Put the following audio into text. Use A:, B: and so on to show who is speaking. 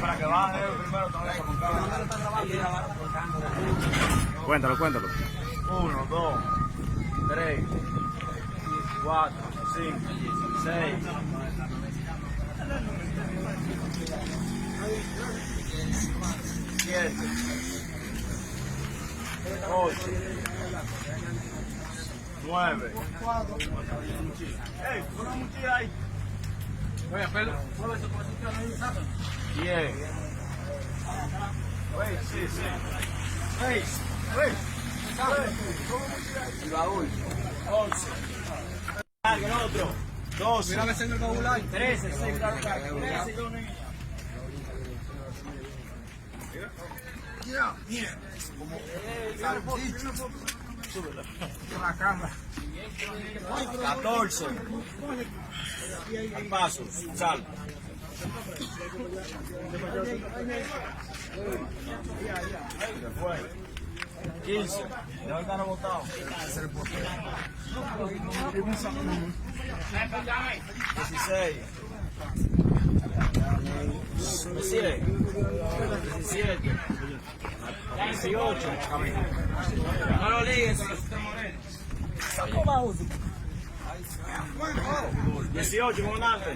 A: Para que baje primero todavía con cámara.
B: Cuéntalo, cuéntalo.
A: 1, 2, 3, 4, 5, 6, 7, 8, 9. ¡Ey! ¡Una mochila ahí! Oye, pelo. 10. Oye, sí, sí. 6. Y baúl. 11. El otro. 12. Mira, en el baúl hay. 13. 6. 13 con niña. Mira. Súbela. La cámara. 14. Al paso. Sal. 15. Ya están botados. 16. 17. 18. No lo ligues con los morenos. 18, comandante.